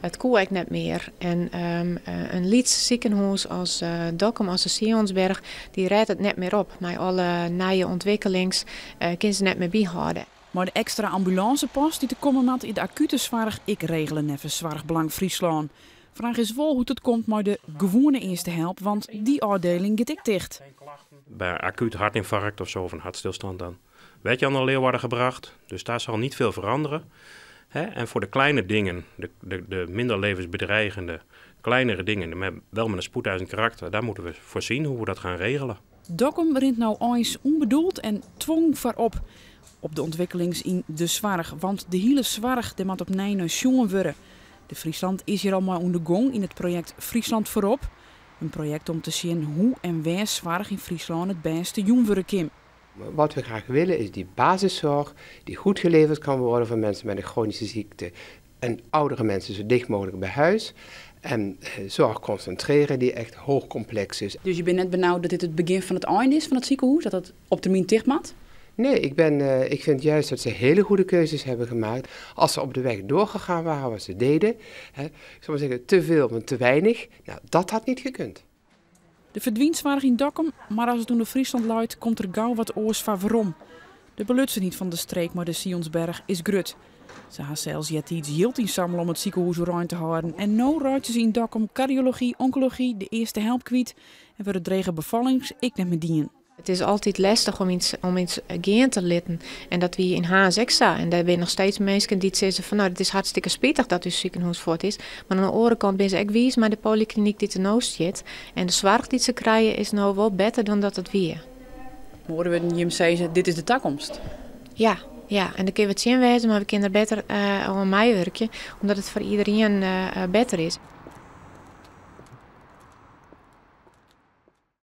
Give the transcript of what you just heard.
Het koe ik net meer. En een Lieds ziekenhuis als Dokkum, als de Sionsberg, die redt het net meer op. Met alle nieuwe ontwikkelings kunnen ze net meer bijhouden. Maar de extra ambulancepost die te komen had in de acute zorg, ik regelen even Zorgbelang Friesland. Vraag is wel hoe het komt met de gewone eerste help, want die afdeling gaat ik dicht. Bij acuut hartinfarct of zo, of een hartstilstand dan, werd je aan de Leeuwarden gebracht. Dus daar zal niet veel veranderen. En voor de kleine dingen, de minder levensbedreigende, kleinere dingen, wel met een spoedeisend karakter, daar moeten we voorzien hoe we dat gaan regelen. Dokkum rint nou eens onbedoeld en twong voorop op de ontwikkelings in de zorg. Want de hele zorg moet op Nijnen jongen worden. De Friesland is hier al maar aan de gang in het project Friesland voorop. Een project om te zien hoe en waar zorg in Friesland het beste jong kan. Wat we graag willen is die basiszorg die goed geleverd kan worden voor mensen met een chronische ziekte. En oudere mensen zo dicht mogelijk bij huis. En zorg concentreren die echt hoogcomplex is. Dus je bent net benauwd dat dit het begin van het einde is van het ziekenhuis? Dat het op termijn dicht moet? Nee, ik vind juist dat ze hele goede keuzes hebben gemaakt. Als ze op de weg doorgegaan waren wat ze deden. Ik zou maar zeggen, te veel, maar te weinig. Nou, dat had niet gekund. De verdwijnzorg in Dokkum, maar als het onder Friesland luidt, komt er gauw wat oors van waarom. De belutsen niet van de streek, maar de Sionsberg is grut. Ze gaan zelfs iets hield inzamelen om het ziekenhuis ruim te houden. En nu ruiten ze in Dokkum cardiologie, oncologie, de eerste help kwijt. En voor de drege bevallings ik net met dienen. Het is altijd lastig om iets gaan te litten. En dat we in HSX staan. En daar zijn nog steeds mensen die zeggen van nou, het is hartstikke spijtig dat uw ziekenhuis voort is. Maar aan de andere kant ben ze ook wijs maar de polykliniek die ernaast zit. En de zorg die ze krijgen is nou wel beter dan dat het weer. Horen we hem zeggen, dit is de toekomst? Ja, en dan kun je wat zien wezen, maar we kunnen er beter aan mij werken. Omdat het voor iedereen beter is.